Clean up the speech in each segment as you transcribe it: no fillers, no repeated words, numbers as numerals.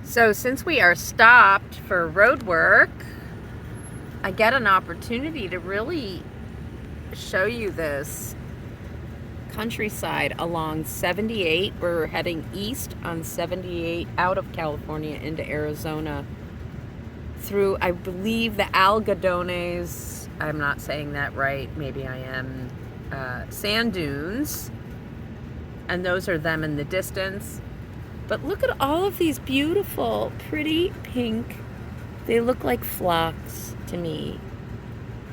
So since we are stopped for road work, I get an opportunity to really show you this countryside along 78. We're heading east on 78 out of California into Arizona through, I believe, the Algodones. I'm not saying that right. Maybe I am. Sand dunes. And those are them in the distance. But look at all of these beautiful, pretty pink. They look like phlox to me.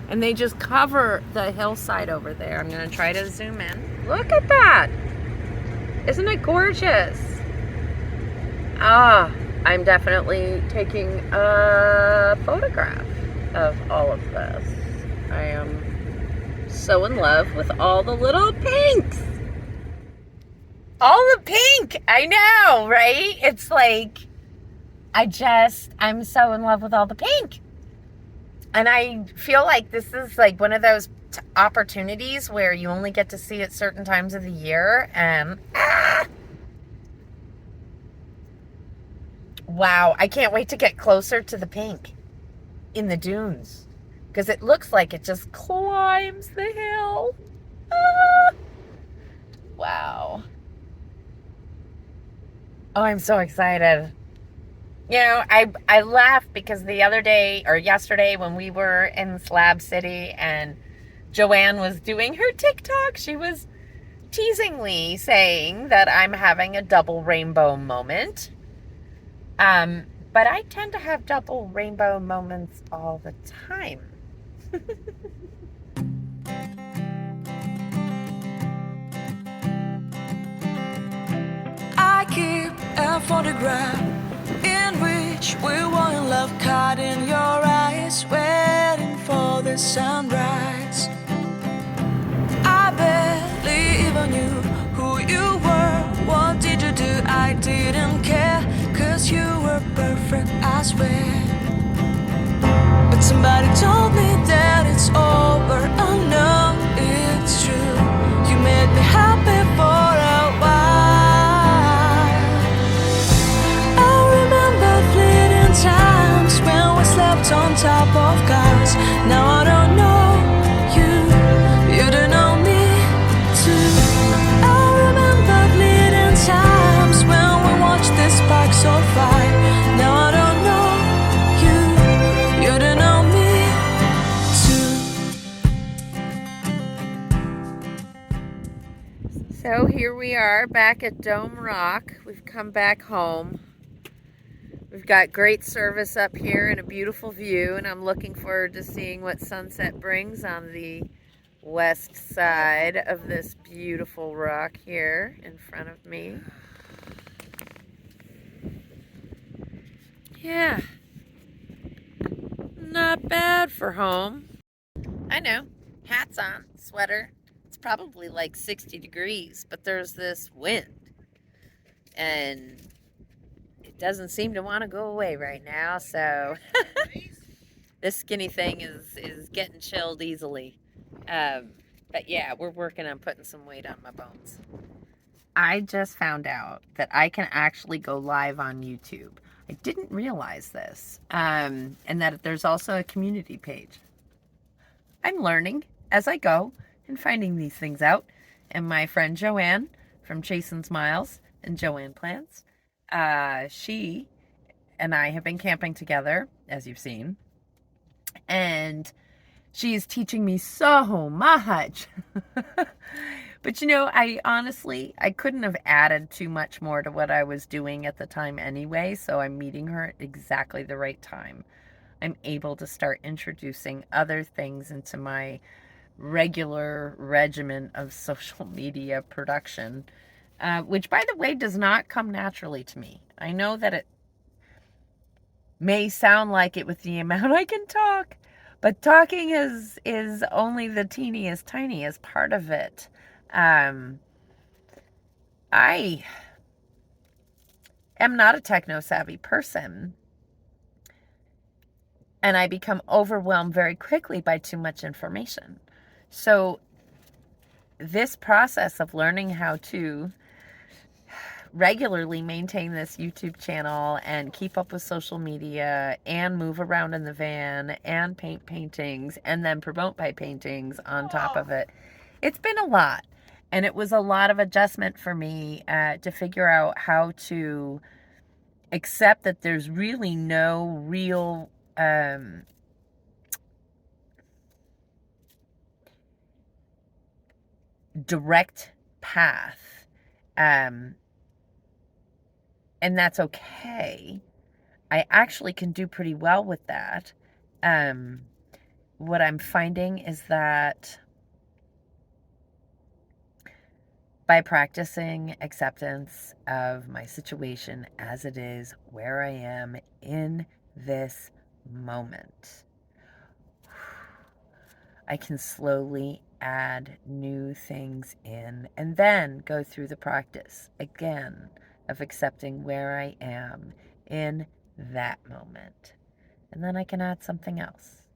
And they just cover the hillside over there. I'm going to try to zoom in. Look at that. Isn't it gorgeous? I'm definitely taking a photograph of all of this. I am so in love with all the little pinks. All the pink. I know, right? It's like, I'm so in love with all the pink. And I feel like this is like one of those opportunities where you only get to see it certain times of the year. And wow, I can't wait to get closer to the pink in the dunes, because it looks like it just climbs the hill. Wow. Oh, I'm so excited. You know, I laughed because the other day, or yesterday, when we were in Slab City and Joanne was doing her TikTok, she was teasingly saying that I'm having a double rainbow moment. But I tend to have double rainbow moments all the time. I keep a photograph in which we were in love, caught in your eyes, waiting for the sunrise. I barely even knew who you were. What did you do? I didn't care, 'cause you were perfect, I swear. But somebody told me that it's over. Oh no, it's true. You made me happy for a while. I remember fleeting times when we slept on top of cars. Now I don't know you, you don't know me too. I remember fleeting times when we watched the sparks so fire. Now I don't know you, you don't know me too. So here we are back at Dome Rock. We've come back home. We've got great service up here and a beautiful view, and I'm looking forward to seeing what sunset brings on the west side of this beautiful rock here in front of me. Yeah, not bad for home. I know, hat's on, sweater. It's probably like 60 degrees, but there's this wind, and it doesn't seem to want to go away right now, so this skinny thing is getting chilled easily. But yeah, we're working on putting some weight on my bones. I just found out that I can actually go live on YouTube. I didn't realize this, and that there's also a community page. I'm learning as I go and finding these things out. And my friend Joanne from Chasing Smiles and Joanne Plans, she and I have been camping together, as you've seen, and she is teaching me so much. But you know, I couldn't have added too much more to what I was doing at the time anyway, so I'm meeting her at exactly the right time. I'm able to start introducing other things into my regular regimen of social media production, which, by the way, does not come naturally to me. I know that it may sound like it with the amount I can talk, but talking is only the teeniest, tiniest part of it. I am not a techno-savvy person, and I become overwhelmed very quickly by too much information. So this process of learning how to regularly maintain this YouTube channel and keep up with social media and move around in the van and paint paintings and then promote my paintings on top of it. It's been a lot. And it was a lot of adjustment for me to figure out how to accept that there's really no real direct path. And that's okay. I actually can do pretty well with that. What I'm finding is that by practicing acceptance of my situation as it is, where I am in this moment, I can slowly add new things in and then go through the practice again of accepting where I am in that moment. And then I can add something else.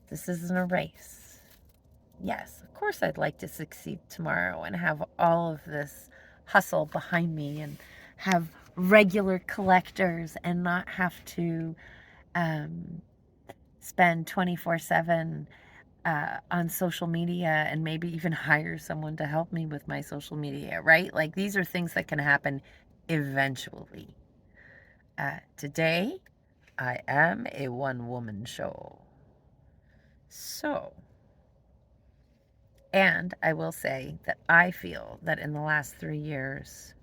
This isn't a race. Yes, of course I'd like to succeed tomorrow and have all of this hustle behind me and have regular collectors and not have to spend 24/7 on social media and maybe even hire someone to help me with my social media, right? Like, these are things that can happen eventually. Today, I am a one-woman show. So, and I will say that I feel that in the last 3 years,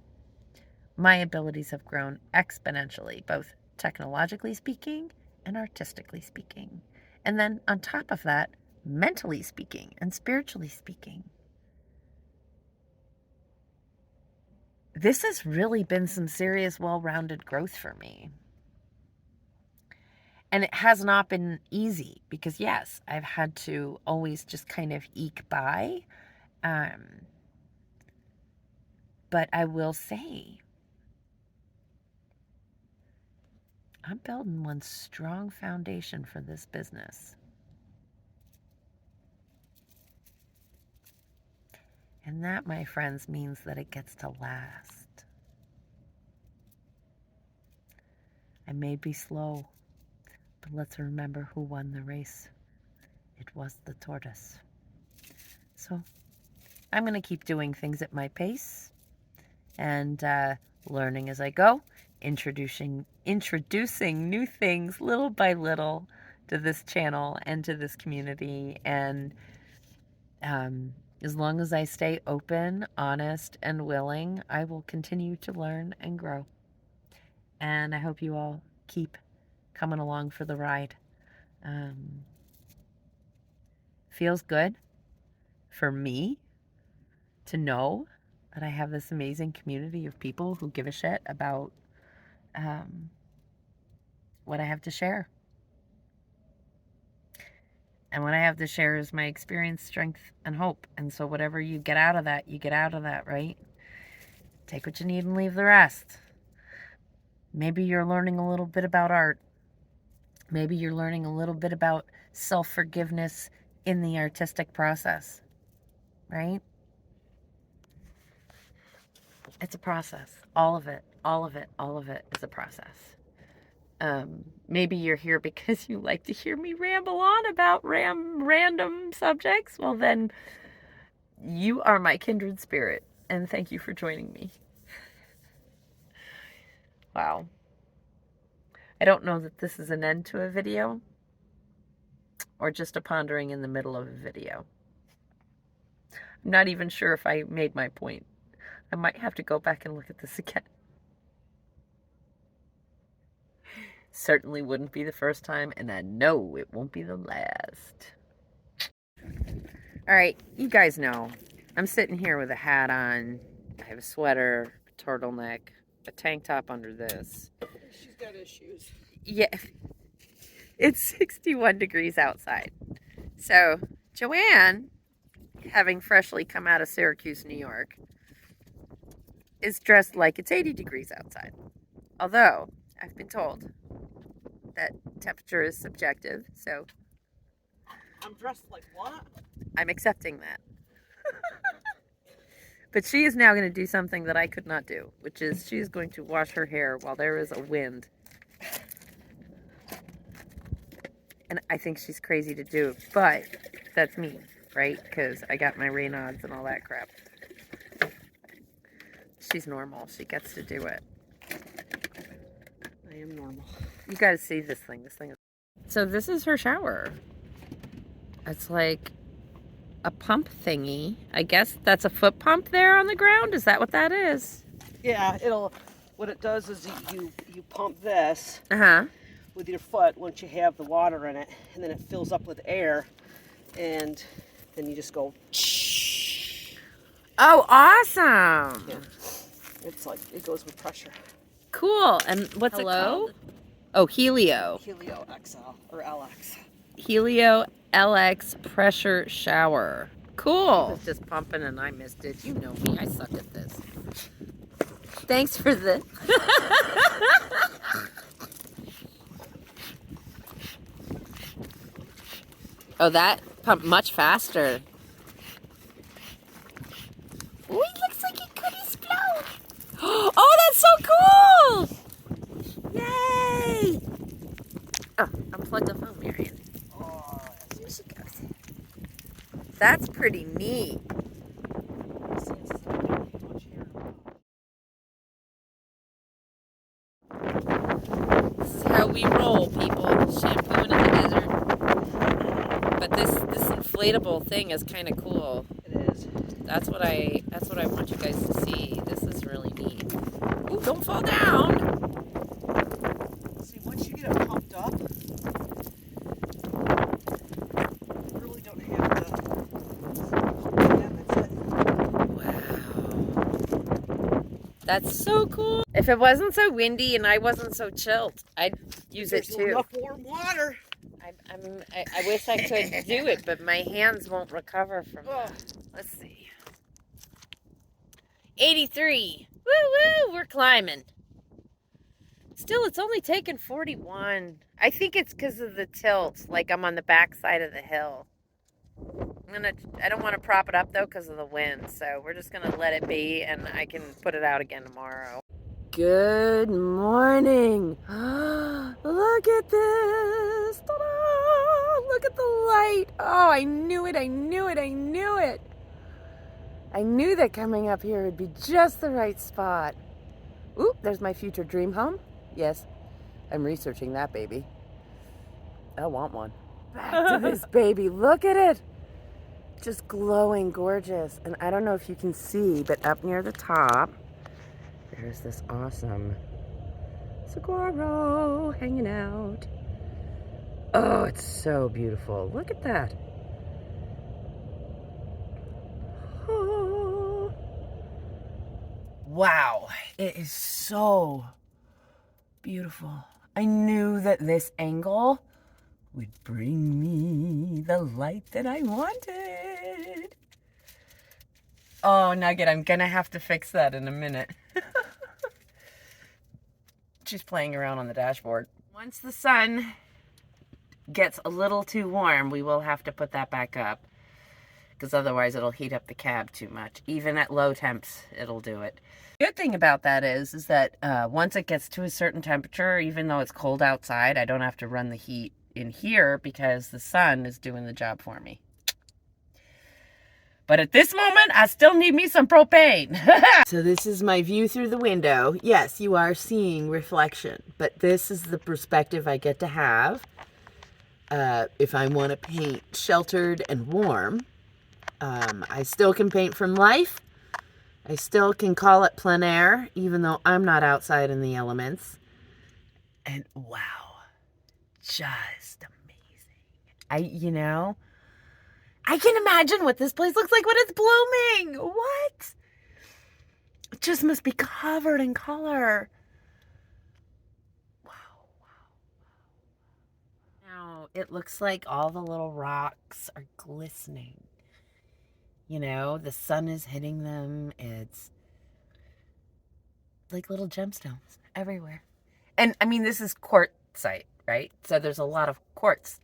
my abilities have grown exponentially, both technologically speaking and artistically speaking. And then on top of that, mentally speaking and spiritually speaking. This has really been some serious, well-rounded growth for me. And it has not been easy because, yes, I've had to always just kind of eke by. But I will say, I'm building one strong foundation for this business. And that, my friends, means that it gets to last. I may be slow, but let's remember who won the race. It was the tortoise. So I'm going to keep doing things at my pace and learning as I go, introducing new things little by little to this channel and to this community. And as long as I stay open, honest, and willing, I will continue to learn and grow. And I hope you all keep coming along for the ride. Feels good for me to know that I have this amazing community of people who give a shit about what I have to share. And what I have to share is my experience, strength, and hope. And so whatever you get out of that, you get out of that, right? Take what you need and leave the rest. Maybe you're learning a little bit about art. Maybe you're learning a little bit about self-forgiveness in the artistic process, right? It's a process. All of it is a process. Maybe you're here because you like to hear me ramble on about random subjects. Well, then you are my kindred spirit, and thank you for joining me. Wow. I don't know that this is an end to a video or just a pondering in the middle of a video. I'm not even sure if I made my point. I might have to go back and look at this again. Certainly wouldn't be the first time, and I know it won't be the last. All right, you guys know, I'm sitting here with a hat on. I have a sweater, a turtleneck, a tank top under this. She's got issues. Yeah, it's 61 degrees outside. So Joanne, having freshly come out of Syracuse, New York, is dressed like it's 80 degrees outside. Although I've been told that temperature is subjective, so I'm dressed like what? I'm accepting that. But she is now going to do something that I could not do, which is she is going to wash her hair while there is a wind. And I think she's crazy to do, but that's me, right? Because I got my Raynaud's and all that crap. She's normal. She gets to do it. I am normal. You got to see this thing. This thing is... So this is her shower. It's like a pump thingy. I guess that's a foot pump there on the ground. Is that what that is? Yeah, what it does is you pump this Uh-huh. with your foot once you have the water in it, and then it fills up with air, and then you just go. Oh, awesome. Yeah. It's like, it goes with pressure. Cool. And what's it called? Oh, Helio. Helio XL or LX. Helio LX pressure shower. Cool. It was just pumping and I missed it. You know me. I suck at this. Thanks for the... Oh, that pumped much faster. Oh, it looks like it could explode. Oh, that's so cool! Yay! Oh, unplug the phone, Marion. Oh, Here she goes. That's pretty neat. This is how we roll, people. Shampooing in the desert. But this inflatable thing is kind of cool. it is. That's what I want you guys to see. This is really neat. Ooh, don't fall down. See, once you get it pumped up, you really don't have to. Yeah, that's it. Wow. That's so cool. If it wasn't so windy and I wasn't so chilled, I'd use it There's too. enough warm water. I wish I could do it, but my hands won't recover from that. Let's see. 83. Woo woo, we're climbing. Still, it's only taken 41. I think it's because of the tilt. Like I'm on the back side of the hill. I don't want to prop it up though because of the wind. So we're just gonna let it be, and I can put it out again tomorrow. Good morning. Look at this. Ta-da! Look at the light. Oh, I knew it. I knew it. I knew it. I knew that coming up here would be just the right spot. Ooh, there's my future dream home. Yes, I'm researching that baby. I want one. Back to this baby. Look at it. Just glowing gorgeous. And I don't know if you can see, but up near the top, there's this awesome saguaro hanging out. Oh, it's so beautiful. Look at that. Oh. Wow, it is so beautiful. I knew that this angle would bring me the light that I wanted. Oh, Nugget, I'm gonna have to fix that in a minute. She's playing around on the dashboard. Once the sun gets a little too warm, we will have to put that back up, because otherwise it'll heat up the cab too much. Even at low temps, it'll do it. Good thing about that is that once it gets to a certain temperature, even though it's cold outside, I don't have to run the heat in here because the sun is doing the job for me. But at this moment, I still need me some propane. So this is my view through the window. Yes, you are seeing reflection, but this is the perspective I get to have if I want to paint sheltered and warm. I still can paint from life. I still can call it plein air, even though I'm not outside in the elements. And wow, just amazing. I can imagine what this place looks like when it's blooming. What? It just must be covered in color. Wow. Now, it looks like all the little rocks are glistening. The sun is hitting them. It's like little gemstones everywhere. And, this is quartzite, right? So there's a lot of quartz.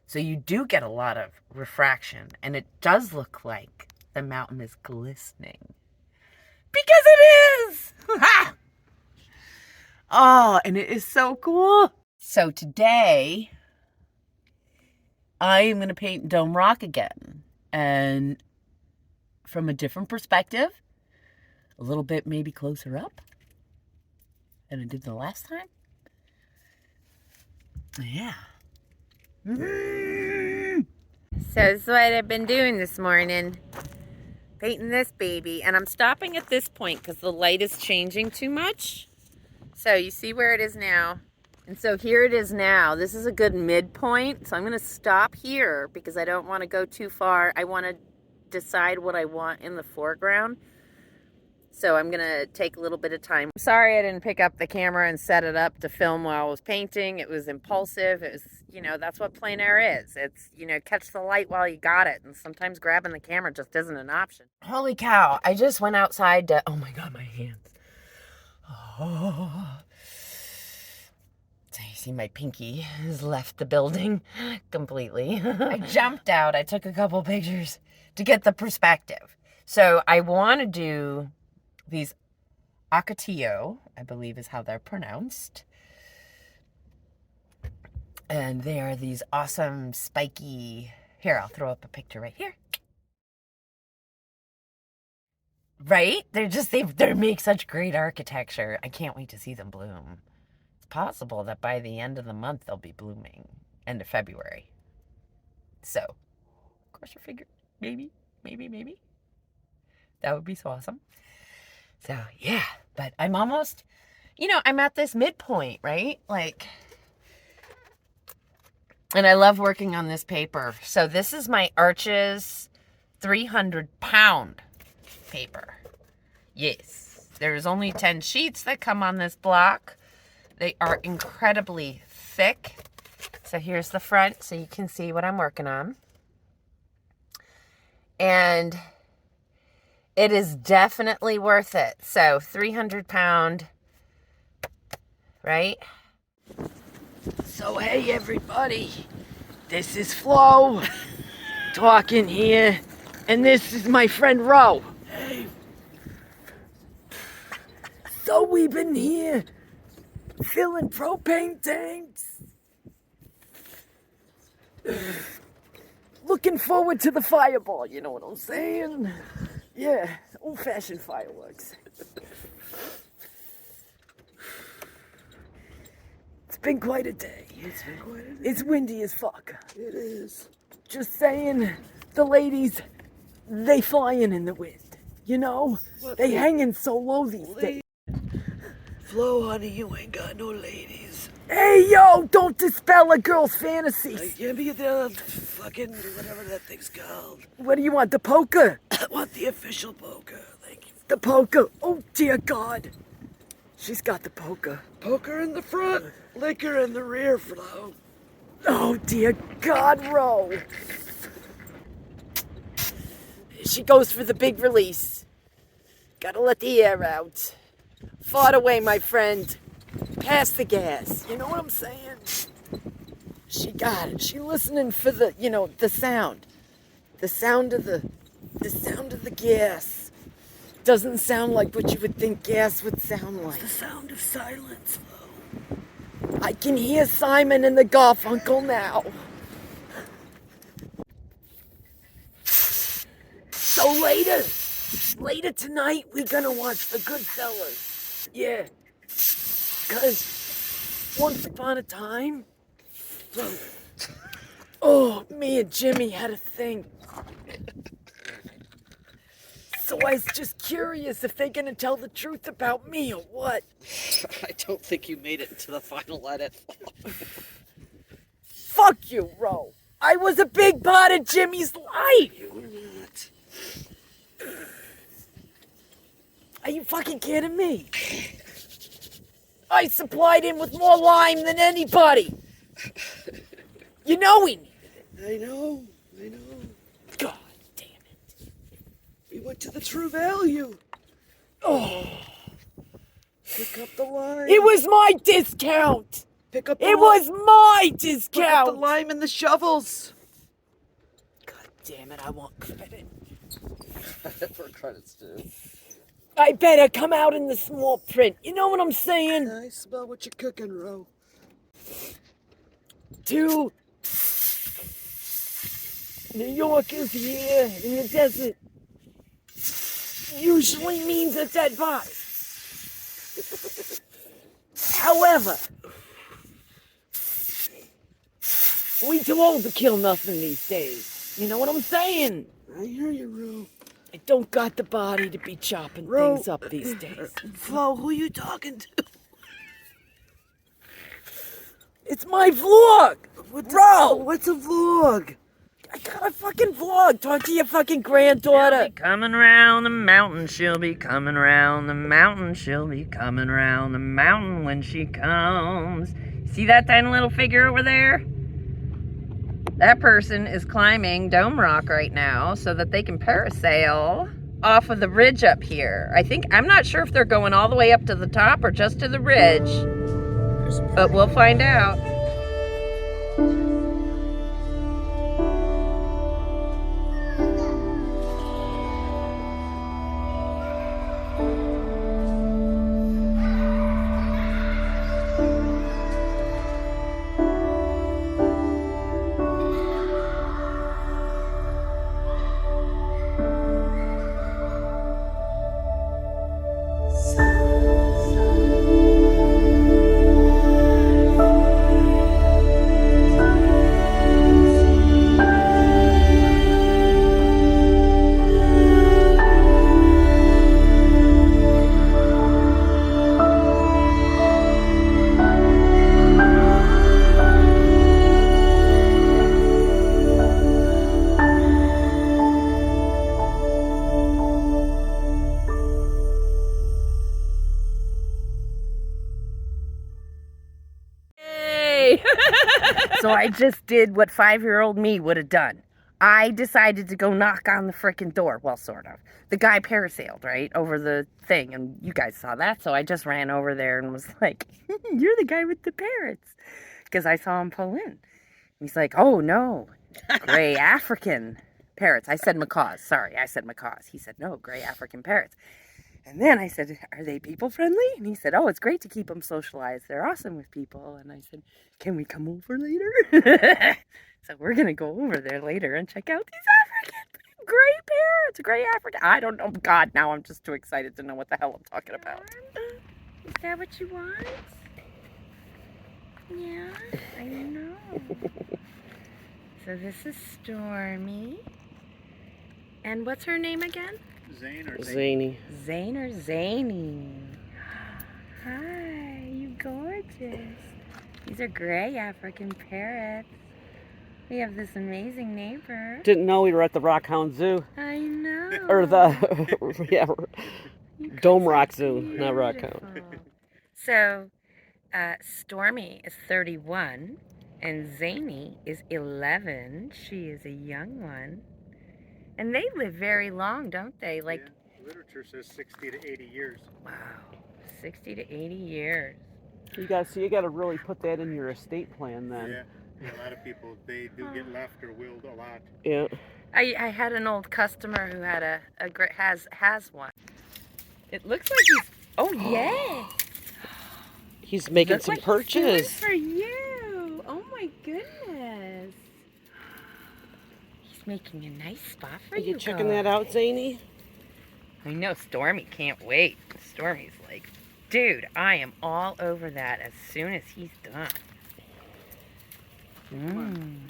So you do get a lot of refraction, and it does look like the mountain is glistening. Because it is! Oh, and it is so cool. So today, I am going to paint Dome Rock again. And from a different perspective, a little bit maybe closer up than I did the last time. Yeah. So this is what I've been doing this morning. Painting this baby. And I'm stopping at this point because the light is changing too much. So you see where it is now. And so here it is now. This is a good midpoint. So I'm going to stop here because I don't want to go too far. I want to decide what I want in the foreground. So I'm going to take a little bit of time. Sorry I didn't pick up the camera and set it up to film while I was painting. It was impulsive. It was, you know, that's what plein air is. It's, you know, catch the light while you got it. And sometimes grabbing the camera just isn't an option. Holy cow. I just went outside to, oh my God, my hands. Oh. So you see my pinky has left the building completely. I jumped out. I took a couple pictures to get the perspective. So I want to do these Ocotillo, I believe is how they're pronounced. And they are these awesome spiky, here, I'll throw up a picture right here. Right? They're just, they make such great architecture. I can't wait to see them bloom. It's possible that by the end of the month, they'll be blooming. End of February. So, cross your finger. Maybe. That would be so awesome. So, yeah. But I'm almost, you know, I'm at this midpoint, right? Like, and I love working on this paper. So this is my Arches 300-pound paper. Yes. There's only 10 sheets that come on this block. They are incredibly thick. So here's the front so you can see what I'm working on. And it is definitely worth it. So 300-pound, right? So hey everybody, this is Flo talking here, and this is my friend Ro. Hey. So we've been here filling propane tanks. Looking forward to the fireball, you know what I'm saying? Yeah, old-fashioned fireworks. It's been quite a day. It's windy as fuck. It is. Just saying, the ladies, they flying in the wind, you know? They hanging so low these days. Flo, honey, you ain't got no ladies. Hey, yo, don't dispel a girl's fantasies. Give me the fucking whatever that thing's called. What do you want, the poker? I want the official poker. Thank you. The poker. Oh, dear God. She's got the poker. Poker in the front, liquor in the rear, Flo. Oh, dear God, Ro. She goes for the big release. Gotta let the air out. Fart away, my friend. Pass the gas. You know what I'm saying? She got it. She listening for the, you know, the sound. The sound of the gas. Doesn't sound like what you would think gas would sound like. The sound of silence, Flo. I can hear Simon and the Garfunkel now. So later tonight, we're gonna watch The Goodfellas. Yeah. Because once upon a time, oh, me and Jimmy had a thing. So I was just curious if they're gonna tell the truth about me or what. I don't think you made it into the final edit. Fuck you, Ro. I was a big part of Jimmy's life. You were not. Are you fucking kidding me? I supplied him with more lime than anybody. You know he needed it. I know. God damn it. We went to the True Value. Oh, Pick up the lime. it was my discount. Pick up the It was my Pick up discount. the lime and the shovels. God damn it, I want credit. For credits, dude. I better come out in the small print. You know what I'm saying? I smell what you're cooking, Ro. 2 New Yorkers here in the desert usually means a dead body. However, we too old to kill nothing these days. You know what I'm saying? I hear you, Ro. I don't got the body to be chopping Ro. things up these days. Flo, who you talking to? It's my vlog! Bro! What's a vlog? I got a fucking vlog. Talk to your fucking granddaughter. Coming round the mountain, she'll be coming round the mountain, she'll be coming round the mountain when she comes. See that tiny little figure over there? That person is climbing Dome Rock right now so that they can parasail off of the ridge up here. I'm not sure if they're going all the way up to the top or just to the ridge, but we'll find out. So I just did what 5-year-old me would have done. I decided to go knock on the frickin' door. Well, sort of. The guy parasailed, right, over the thing, and you guys saw that, so I just ran over there and was like, you're the guy with the parrots. Because I saw him pull in. He's like, oh, no, gray African parrots. I said macaws. Sorry, I said macaws. He said, no, gray African parrots. And then I said, are they people friendly? And he said, oh, it's great to keep them socialized. They're awesome with people. And I said, can we come over later? So we're going to go over there later and check out these African gray parrots, gray African. I don't know. God, now I'm just too excited to know what the hell I'm talking about. Is that what you want? Yeah, I know. So this is Stormy. And what's her name again? Zane or Zany. Zane or Zany? Hi, you gorgeous. These are gray African parrots. We have this amazing neighbor. Didn't know we were at the Rockhound Zoo. I know. Or the, yeah, You guys Dome are Rock Zoo, not beautiful. Rockhound. So, Stormy is 31, and Zany is 11. She is a young one. And they live very long, don't they? Like, yeah, literature says 60 to 80 years. wow, 60 to 80 years. You got to really put that in your estate plan then. Yeah, a lot of people, they do get left or willed a lot. Yeah. I had an old customer who had has one. It looks like he's, oh yeah. He's making Look some what he's doing perches. for you. Oh my goodness. He's making a nice spot for Are you. you checking that out, Zany? I know Stormy can't wait. Stormy's like, dude, I am all over that as soon as he's done.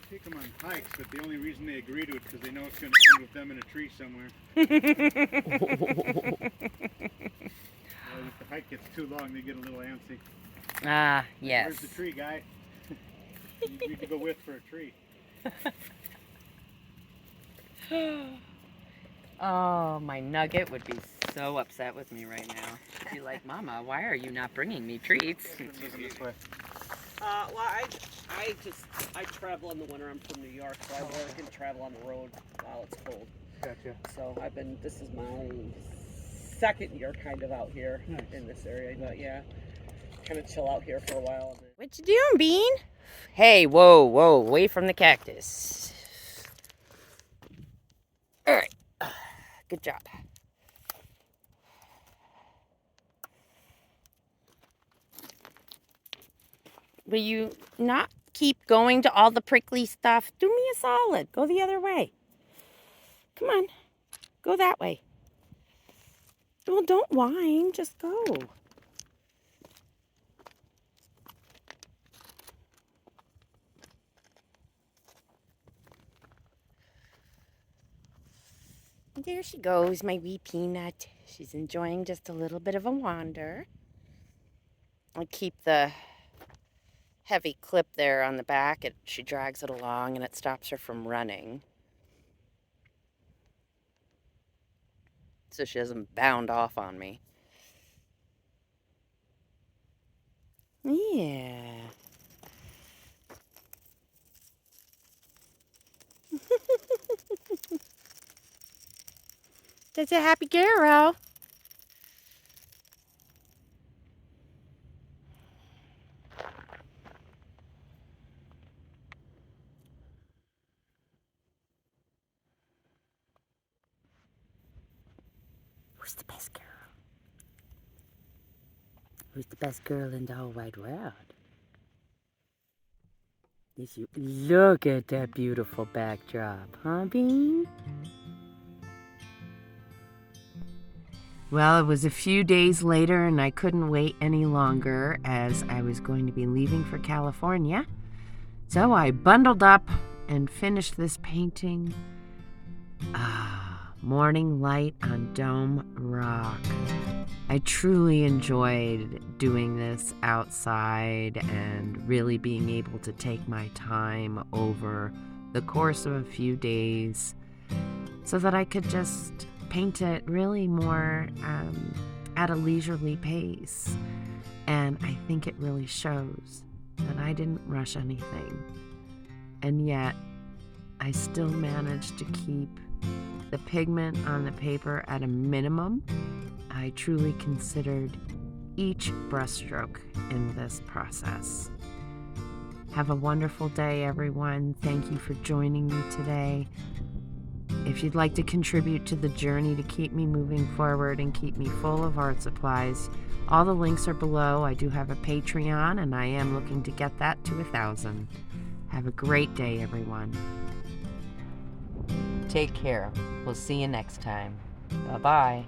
Take them on hikes, but the only reason they agree to it is because they know it's going to end with them in a tree somewhere. If the hike gets too long, they get a little antsy. Ah, yes. Where's the tree, guy? You need to go with for a tree. Oh, my nugget would be so upset with me right now. She'd be like, Mama, why are you not bringing me treats? Well, I travel in the winter. I'm from New York, so I work and travel on the road while it's cold. Gotcha. So this is my second year kind of out here in this area, but yeah, kind of chill out here for a while. What you doing, Bean? Hey, whoa, away from the cactus. All right, good job. Will you not keep going to all the prickly stuff? Do me a solid. Go the other way. Come on. Go that way. Well, don't whine. Just go. There she goes, my wee peanut. She's enjoying just a little bit of a wander. I'll keep the heavy clip there on the back. She drags it along and it stops her from running. So she doesn't bound off on me. Yeah. That's a happy girl. Who's the best girl? Who's the best girl in the whole wide world? Look at that beautiful backdrop, huh, Bean? Well, it was a few days later and I couldn't wait any longer as I was going to be leaving for California. So I bundled up and finished this painting. Morning light on Dome Rock. I truly enjoyed doing this outside and really being able to take my time over the course of a few days so that I could just paint it really more at a leisurely pace. And I think it really shows that I didn't rush anything. And yet, I still managed to keep the pigment on the paper at a minimum. I truly considered each brushstroke in this process. Have a wonderful day, everyone. Thank you for joining me today. If you'd like to contribute to the journey to keep me moving forward and keep me full of art supplies, all the links are below. I do have a Patreon, and I am looking to get that to 1,000. Have a great day, everyone. Take care. We'll see you next time. Bye-bye.